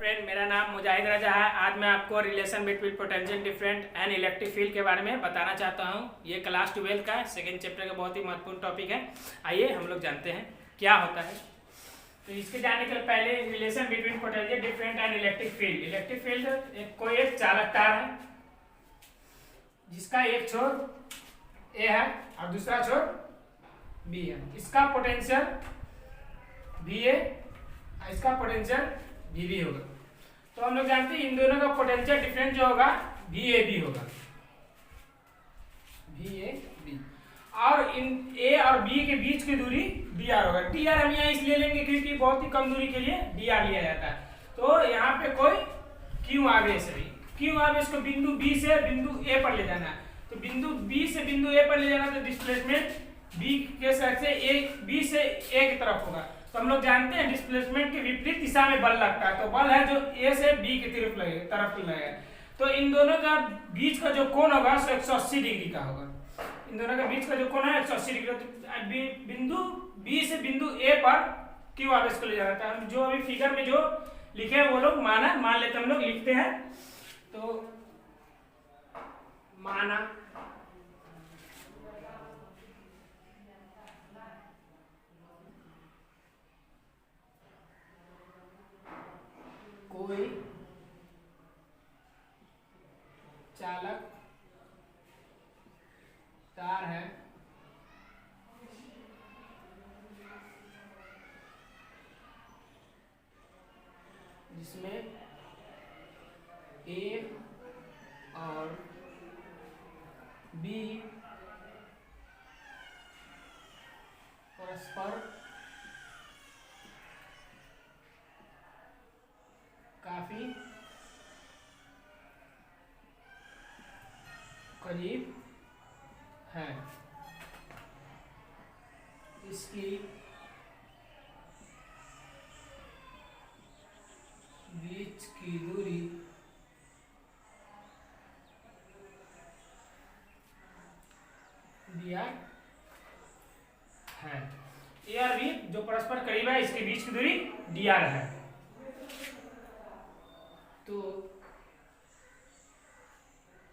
Friend, मेरा नाम मुजाहिद रजा है। आज मैं आपको relation between potential different and electric field के बारे में बताना चाहता हूँ। ये क्लास 12 का सेकंड चैप्टर का बहुत ही महत्वपूर्ण टॉपिक है। आइए हम लोग जानते हैं क्या होता है। तो इसके जाने के पहले relation between potential different and electric field. Electric field कोई एक चालक तार है जिसका एक छोर ए है और दूसरा छोर बी है। इसका पोटेंशियल बी ए, इसका पोटेंशियल बी बी होगा। तो हम लोग जानते हैं इन दोनों का पोटेंशियल डिफरेंस जो होगा बी ए बी होगा, बी ए बी। और इन ए और बी के बीच की दूरी डी आर होगा। डी आर हम यहाँ इसलिए लेंगे क्योंकि बहुत ही कम दूरी के लिए डी आर लिया जाता है। तो यहाँ पे कोई क्यू आवेश है, क्यू आवेश को बिंदु बी से बिंदु ए पर ले जाना है। तो बिंदु बी से बिंदु ए पर ले जाना, तो डिस्प्लेसमेंट बी के साइड से ए, बी से ए की तरफ होगा। तो हम लोग जानते हैं डिस्प्लेसमेंट के विपरीत दिशा में बल लगता है। तो बल है जो ए से बी की तरफ लगेगा। तो इन दोनों का बीच का जो कोण होगा 180 डिग्री का होगा। इन दोनों का बीच का जो कोण है 180 डिग्री। तो बिंदु बी से बिंदु ए पर क्यू आवेश को ले जाना था। हम जो अभी फिगर में जो लिखे हैं वो लोग मान लेते हम लोग लिखते हैं। तो माना कोई चालक तार है जिसमें ए और बी परस्पर काफी करीब है। इसकी बीच की दूरी दिया है। ए और बी जो परस्पर करीब है, इसके बीच की दूरी डी आर है। तो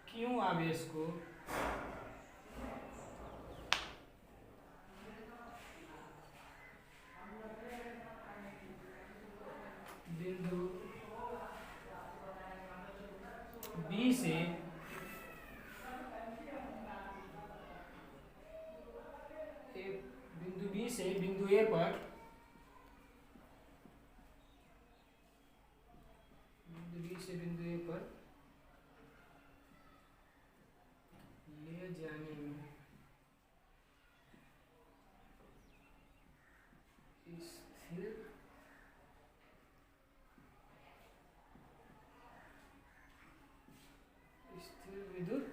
क्यू आवेश को बिंदु बी से बिंदु ए पर ले जाने में स्थिर विद्युत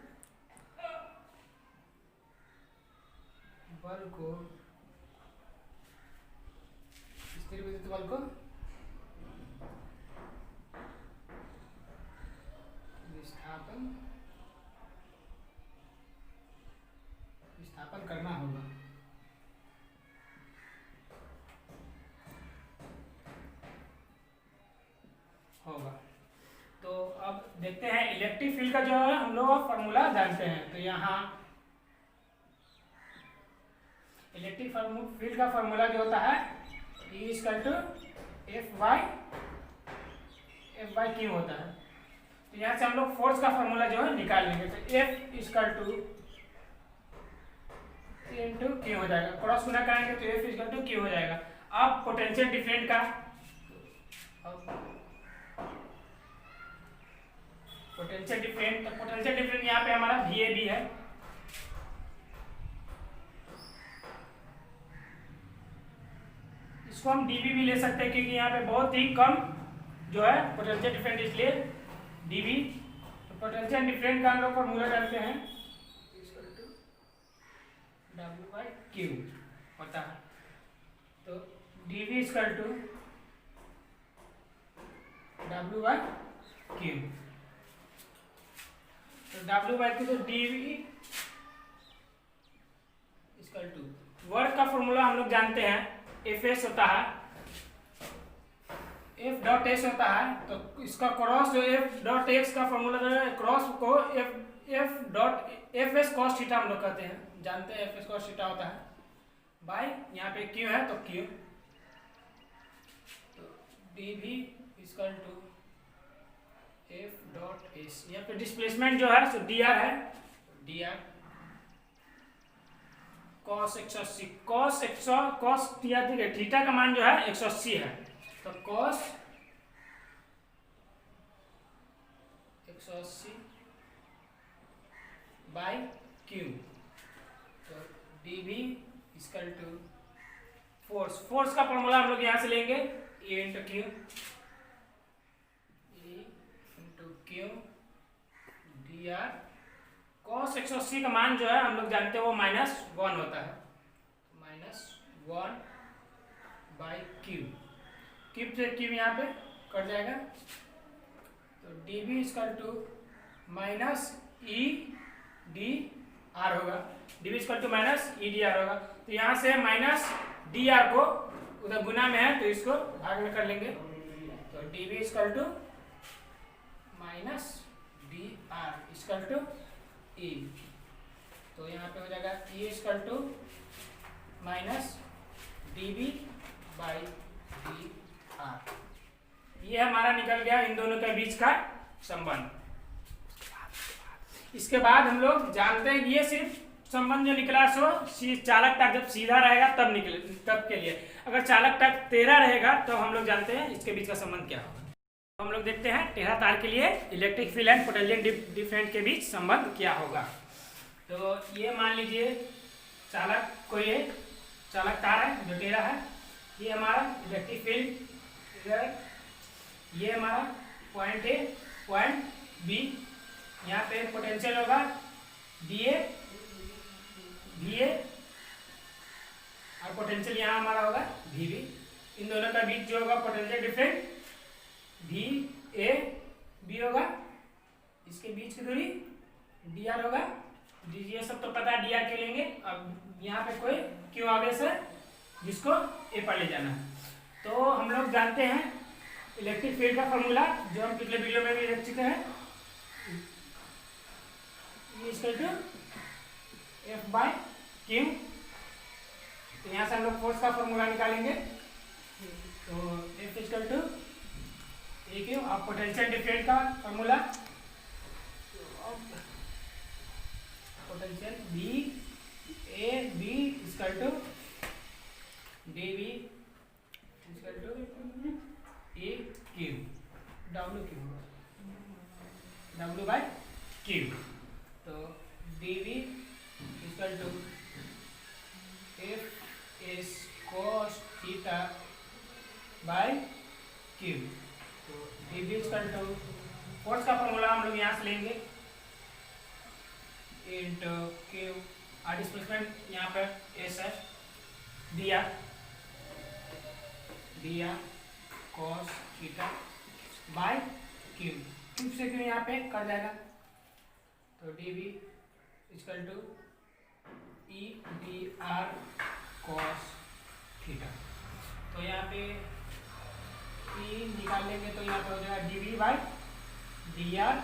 बल को विस्थापन करना होगा। तो अब देखते हैं इलेक्ट्रिक फील्ड का जो है हम लोग फॉर्मूला जानते हैं। तो यहाँ इलेक्ट्रिक फील्ड का फॉर्मूला जो होता है E = F बाई क्यू होता है। तो यहाँ से हम लोग फोर्स का फॉर्मूला जो है निकाल लेंगे। तो F = Q हो जाएगा। क्रॉस गुना करेंगे तो F = Q हो जाएगा। अब पोटेंशियल डिफरेंट का पोटेंशियल डिफरेंट यहाँ पे हमारा VAB है। इसको हम dB भी ले सकते हैं क्योंकि यहाँ पे बहुत ही कम जो है पोटेंशियल डिफरेंट, इसलिए dB। तो पोटेंशियल डिफरेंट का हम लोग फॉर्मूला जानते हैं W/Q होता है। तो dB = W/Q। तो W/Q तो dB वर्क का फॉर्मूला हम लोग जानते हैं, Fs होता है एफ डॉट एस होता है, तो इसका क्रॉस जो एफ डॉट एक्स का फॉर्मूला जो है, क्रॉस को F dot F S cos theta हम लोग कहते हैं, जानते हैं एफ एस कॉस थीटा होता है बाय, यहाँ पे क्यू है तो क्यू, तो डी भी equal to F dot S. यहाँ पे डिस्प्लेसमेंट जो है सो डी आर है, D R cos 180, cos theta का मान जो है 180 है, तो कॉस 180 बाय क्यू, तो डी भी इक्वल टू फोर्स का फॉर्मूला हम लोग यहाँ से लेंगे A into Q, A into Q D R, cos 180 का मान जो है हम लोग जानते हैं वो -1 होता है, -1 बाई क्यू, क्यूब से क्यूब यहाँ पे कट जाएगा, तो D B equal to minus E D R होगा, D B equal to minus E D R होगा, तो यहाँ से माइनस डी आर को उधर गुना में है तो इसको भाग में कर लेंगे, तो D B equal to minus D R equal to E, तो यहाँ पे हो जाएगा E equal to minus D B by D R. ये हमारा निकल गया इन दोनों के बीच का संबंध। इसके बाद हम लोग जानते हैं ये सिर्फ संबंध जो निकला सो चालक तक जब सीधा रहेगा तब निकले, तब के लिए, अगर चालक तक टेढ़ा रहेगा तो हम लोग जानते हैं इसके बीच का संबंध क्या होगा। तो हम लोग देखते हैं टेढ़ा तार के लिए electric field and potential difference के बीच संबंध क्या होगा। तो ये मान लीजिए चालक को, ये चालक तार है जो टेढ़ा है, ये हमारा इलेक्ट्रिक फील्ड, ये हमारा पॉइंट ए पॉइंट बी, यहाँ पे पोटेंशियल होगा डी ए वी ए, और पोटेंशियल यहाँ हमारा होगा वी बी, इन दोनों का बीच जो होगा potential difference V A B होगा, इसके बीच की दूरी डी आर होगा, ये सब तो पता है डी आर के लेंगे, अब यहाँ पे कोई क्यों आगे से जिसको ए पर ले जाना है, तो हम लोग जानते हैं इलेक्ट्रिक फील्ड का फॉर्मूला जो हम पिछले वीडियो में भी देख चुके हैं, equal to F by Q, तो यहाँ से हम लोग फोर्स का फॉर्मूला निकालेंगे, तो F equal to A Q, अब पोटेंशियल डिफरेंस का formula, potential B A B equal to D B equal to A Q W Q, W by Q, तो D B equal to F S cos theta by Q, तो D B equal to force का formula हम लोग यहाँ से लेंगे into Q, और displacement यहाँ पर एस है, D R cos theta by Q, cube से क्यू यहाँ पे कर जाएगा, तो D B equal to E D R cos theta, तो यहाँ पे ई निकाल लेंगे तो यहाँ पे हो जाएगा D B by D R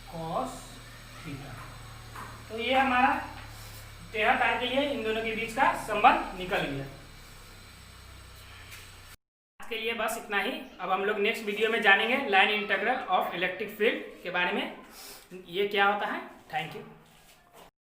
cos theta, तो ये हमारा टेढ़ा तार के लिए इन दोनों के बीच का संबंध निकल गया। आज के लिए बस इतना ही, अब हम लोग नेक्स्ट वीडियो में जानेंगे line integral of electric field के बारे में, ये क्या होता है। Thank you.